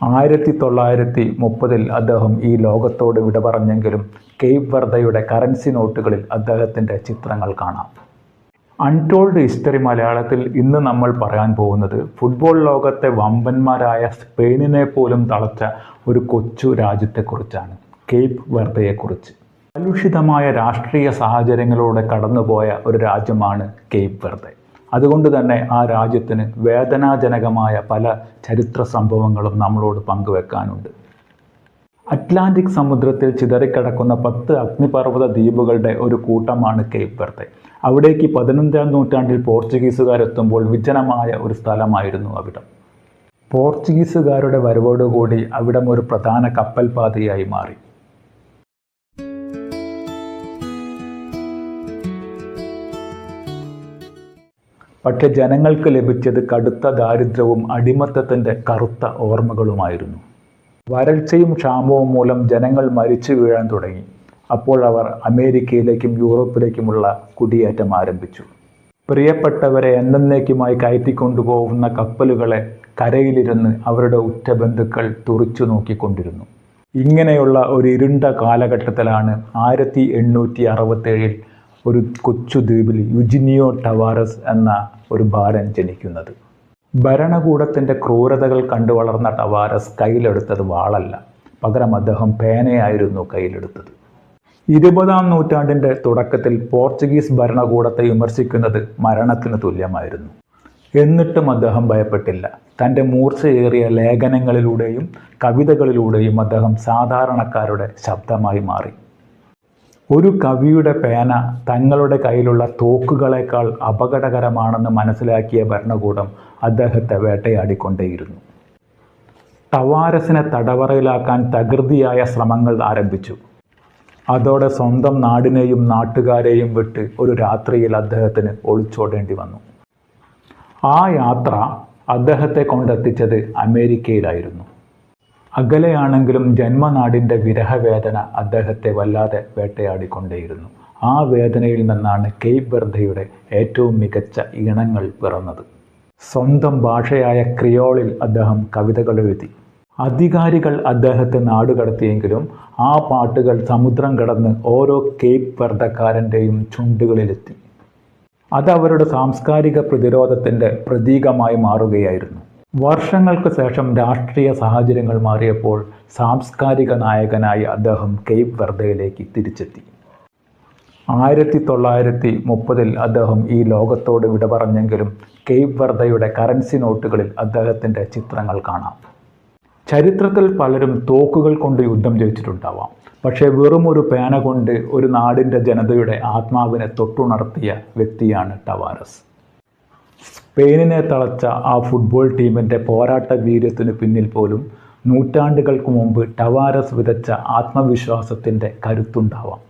1930 അദ്ദേഹം ഈ ലോകത്തോട് വിട പറഞ്ഞെങ്കിലും കേപ്പ് വെർദയുടെ കറൻസി നോട്ടുകളിൽ അദ്ദേഹത്തിൻ്റെ ചിത്രങ്ങൾ കാണാം. അൺടോൾഡ് ഹിസ്റ്ററി മലയാളത്തിൽ ഇന്ന് നമ്മൾ പറയാൻ പോകുന്നത് ഫുട്ബോൾ ലോകത്തെ വമ്പന്മാരായ സ്പെയിനിനെ പോലും തളച്ച ഒരു കൊച്ചു രാജ്യത്തെക്കുറിച്ചാണ്, കേപ്പ് വെർദയെക്കുറിച്ച്. കലുഷിതമായ രാഷ്ട്രീയ സാഹചര്യങ്ങളിലൂടെ കടന്നുപോയ ഒരു രാജ്യമാണ് കേപ്പ് വെർദെ. അതുകൊണ്ട് തന്നെ ആ രാജ്യത്തിന് വേദനാജനകമായ പല ചരിത്ര സംഭവങ്ങളും നമ്മളോട് പങ്കുവെക്കാനുണ്ട്. അറ്റ്ലാന്റിക് സമുദ്രത്തിൽ ചിതറിക്കിടക്കുന്ന 10 അഗ്നിപർവ്വത ദ്വീപുകളുടെ ഒരു കൂട്ടമാണ് കേപ്പ് വെർദെ. അവിടേക്ക് 15-ാം നൂറ്റാണ്ടിൽ പോർച്ചുഗീസുകാരെത്തുമ്പോൾ വിജനമായ ഒരു സ്ഥലമായിരുന്നു അവിടം. പോർച്ചുഗീസുകാരുടെ വരവോടുകൂടി അവിടം ഒരു പ്രധാന കപ്പൽ പാതയായി മാറി. പക്ഷെ ജനങ്ങൾക്ക് ലഭിച്ചത് കടുത്ത ദാരിദ്ര്യവും അടിമത്തത്തിൻ്റെ കറുത്ത ഓർമ്മകളുമായിരുന്നു. വരൾച്ചയും ക്ഷാമവും മൂലം ജനങ്ങൾ മരിച്ചു വീഴാൻ തുടങ്ങി. അപ്പോൾ അവർ അമേരിക്കയിലേക്കും യൂറോപ്പിലേക്കുമുള്ള കുടിയേറ്റം ആരംഭിച്ചു. പ്രിയപ്പെട്ടവരെ എന്നേക്കുമായി കയറ്റിക്കൊണ്ടുപോകുന്ന കപ്പലുകളെ കരയിലിരുന്ന് അവരുടെ ഉറ്റ ബന്ധുക്കൾ തുറിച്ചു നോക്കിക്കൊണ്ടിരുന്നു. ഇങ്ങനെയുള്ള ഒരു ഇരുണ്ട കാലഘട്ടത്തിലാണ് 1867 ഒരു കൊച്ചു ദ്വീപിൽ യുജിനിയോ ടവാരസ് എന്ന ഒരു ബാലൻ ജനിക്കുന്നത്. ഭരണകൂടത്തിൻ്റെ ക്രൂരതകൾ കണ്ടു വളർന്ന ടവാരസ് കയ്യിലെടുത്തത് വാളല്ല, പകരം അദ്ദേഹം പേനയായിരുന്നു കയ്യിലെടുത്തത്. 20-ാം നൂറ്റാണ്ടിൻ്റെ തുടക്കത്തിൽ പോർച്ചുഗീസ് ഭരണകൂടത്തെ വിമർശിക്കുന്നത് മരണത്തിന് തുല്യമായിരുന്നു. എന്നിട്ടും അദ്ദേഹം ഭയപ്പെട്ടില്ല. തൻ്റെ മൂർച്ചയേറിയ ലേഖനങ്ങളിലൂടെയും കവിതകളിലൂടെയും അദ്ദേഹം സാധാരണക്കാരുടെ ശബ്ദമായി മാറി. ഒരു കവിയുടെ പേന തങ്ങളുടെ കയ്യിലുള്ള തോക്കുകളേക്കാൾ അപകടകരമാണെന്ന് മനസ്സിലാക്കിയ ഭരണകൂടം അദ്ദേഹത്തെ വേട്ടയാടിക്കൊണ്ടേയിരുന്നു. ടവാരസിനെ തടവറയിലാക്കാൻ തകൃതിയായ ശ്രമങ്ങൾ ആരംഭിച്ചു. അതോടെ സ്വന്തം നാടിനെയും നാട്ടുകാരെയും വിട്ട് ഒരു രാത്രിയിൽ അദ്ദേഹത്തിന് ഒളിച്ചോടേണ്ടി വന്നു. ആ യാത്ര അദ്ദേഹത്തെ കൊണ്ടെത്തിച്ചത് അമേരിക്കയിലായിരുന്നു. അകലെയാണെങ്കിലും ജന്മനാടിൻ്റെ വിരഹവേദന അദ്ദേഹത്തെ വല്ലാതെ വേട്ടയാടിക്കൊണ്ടേയിരുന്നു. ആ വേദനയിൽ നിന്നാണ് കേപ്പ് വെർദയുടെ ഏറ്റവും മികച്ച ഈണങ്ങൾ പിറന്നത്. സ്വന്തം ഭാഷയായ ക്രിയോളിൽ അദ്ദേഹം കവിതകൾ എഴുതി. അധികാരികൾ അദ്ദേഹത്തെ നാടുകടത്തിയെങ്കിലും ആ പാട്ടുകൾ സമുദ്രം കടന്ന് ഓരോ കേപ്പ് വെർദക്കാരൻ്റെയും ചുണ്ടുകളിലെത്തി. അതവരുടെ സാംസ്കാരിക പ്രതിരോധത്തിൻ്റെ പ്രതീകമായി മാറുകയായിരുന്നു. വർഷങ്ങൾക്ക് ശേഷം രാഷ്ട്രീയ സാഹചര്യങ്ങൾ മാറിയപ്പോൾ സാംസ്കാരിക നായകനായി അദ്ദേഹം കേപ്പ് വെർദയിലേക്ക് തിരിച്ചെത്തി. 1930 അദ്ദേഹം ഈ ലോകത്തോട് വിട പറഞ്ഞെങ്കിലും കേപ്പ് വെർദയുടെ കറൻസി നോട്ടുകളിൽ അദ്ദേഹത്തിൻ്റെ ചിത്രങ്ങൾ കാണാം. ചരിത്രത്തിൽ പലരും തോക്കുകൾ കൊണ്ട് യുദ്ധം ജയിച്ചിട്ടുണ്ടാവാം, പക്ഷേ വെറും ഒരു പേന കൊണ്ട് ഒരു നാടിൻ്റെ ജനതയുടെ ആത്മാവിനെ തൊട്ടുണർത്തിയ വ്യക്തിയാണ് ടവാരസ്. സ്പെയിനിനെ തളച്ച ആ ഫുട്ബോൾ ടീമിൻ്റെ പോരാട്ട വീര്യത്തിനു പിന്നിൽ പോലും നൂറ്റാണ്ടുകൾക്ക് മുമ്പ് ടവാരസ് വിതച്ച ആത്മവിശ്വാസത്തിൻ്റെ കരുത്തുണ്ടാവാം.